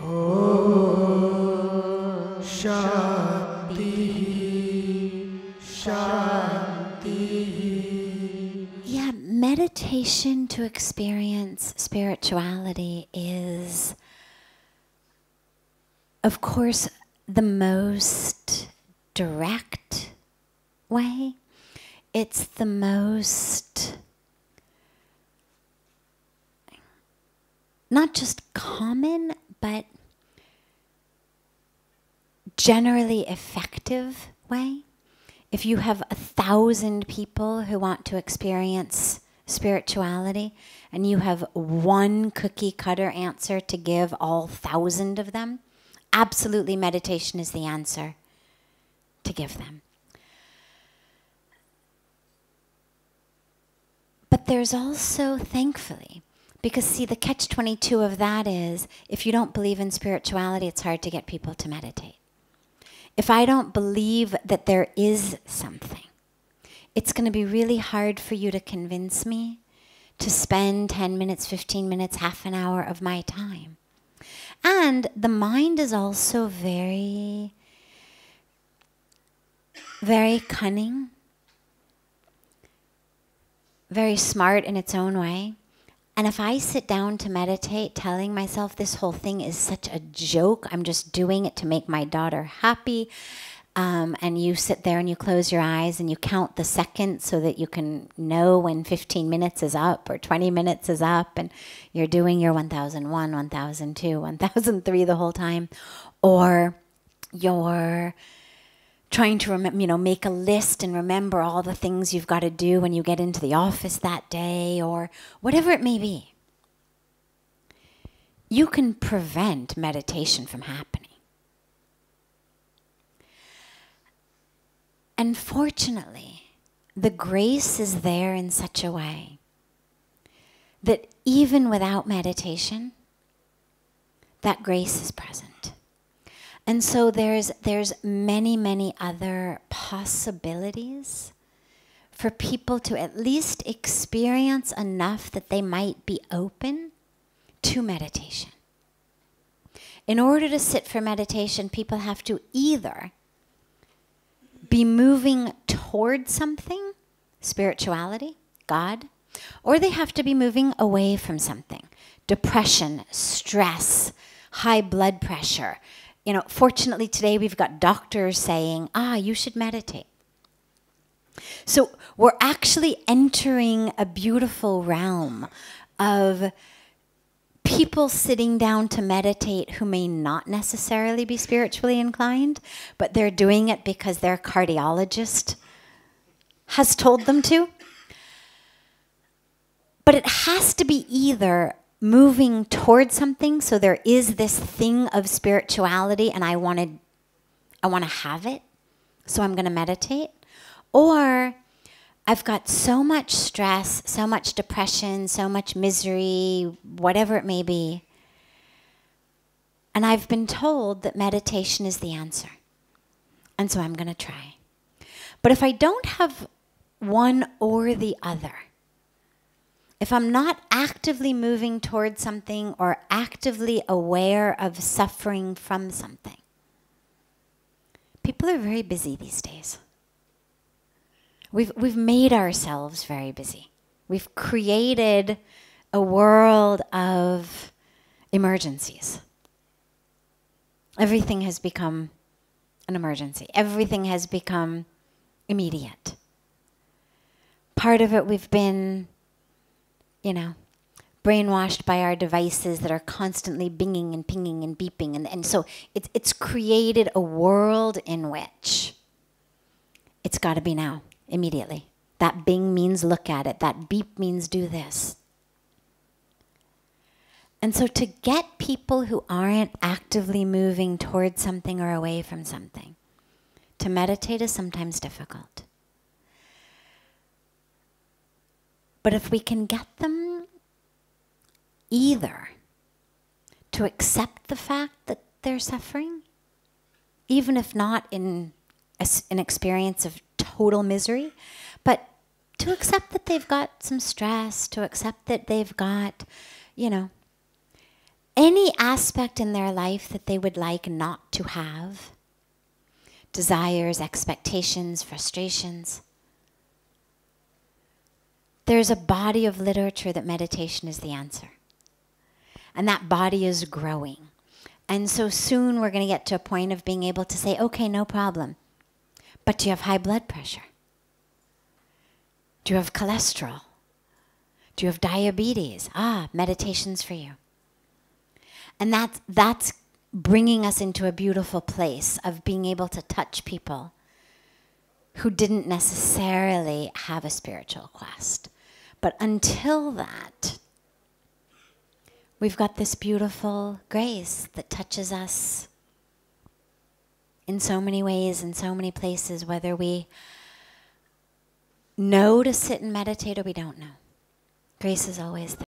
Om Shanti Shanti. Yeah, meditation to experience spirituality is, of course, the most direct way. It's the most not just common, but generally effective way. If you have 1,000 people who want to experience spirituality and you have one cookie cutter answer to give all 1,000 of them, absolutely meditation is the answer to give them. But there's also, thankfully, because see, the catch-22 of that is, if you don't believe in spirituality, it's hard to get people to meditate. If I don't believe that there is something, it's going to be really hard for you to convince me to spend 10 minutes, 15 minutes, half an hour of my time. And the mind is also very, very cunning, very smart in its own way. And if I sit down to meditate telling myself this whole thing is such a joke, I'm just doing it to make my daughter happy, and you sit there and you close your eyes and you count the seconds so that you can know when 15 minutes is up or 20 minutes is up, and you're doing your 1001, 1002, 1003 the whole time, or you're trying to make a list and remember all the things you've got to do when you get into the office that day, or whatever it may be. You can prevent meditation from happening. And fortunately, the grace is there in such a way that even without meditation, that grace is present. And so there's many, many other possibilities for people to at least experience enough that they might be open to meditation. In order to sit for meditation, people have to either be moving toward something, spirituality, God, or they have to be moving away from something, depression, stress, high blood pressure. Fortunately today we've got doctors saying, you should meditate. So we're actually entering a beautiful realm of people sitting down to meditate who may not necessarily be spiritually inclined, but they're doing it because their cardiologist has told them to. But it has to be either moving towards something, so there is this thing of spirituality and I want to have it, so I'm going to meditate. Or I've got so much stress, so much depression, so much misery, whatever it may be, and I've been told that meditation is the answer, and so I'm going to try. But if I don't have one or the other, if I'm not actively moving towards something or actively aware of suffering from something, people are very busy these days. We've made ourselves very busy. We've created a world of emergencies. Everything has become an emergency. Everything has become immediate. Part of it we've been brainwashed by our devices that are constantly binging and pinging and beeping. And so it's created a world in which it's got to be now, immediately. That bing means look at it. That beep means do this. And so to get people who aren't actively moving towards something or away from something to meditate is sometimes difficult. But if we can get them either to accept the fact that they're suffering, even if not in an experience of total misery, but to accept that they've got some stress, to accept that they've got, any aspect in their life that they would like not to have, desires, expectations, frustrations, there's a body of literature that meditation is the answer. And that body is growing. And so soon we're going to get to a point of being able to say, okay, no problem. But do you have high blood pressure? Do you have cholesterol? Do you have diabetes? Meditation's for you. And that's bringing us into a beautiful place of being able to touch people who didn't necessarily have a spiritual quest. But until that, we've got this beautiful grace that touches us in so many ways, in so many places, whether we know to sit and meditate or we don't know. Grace is always there.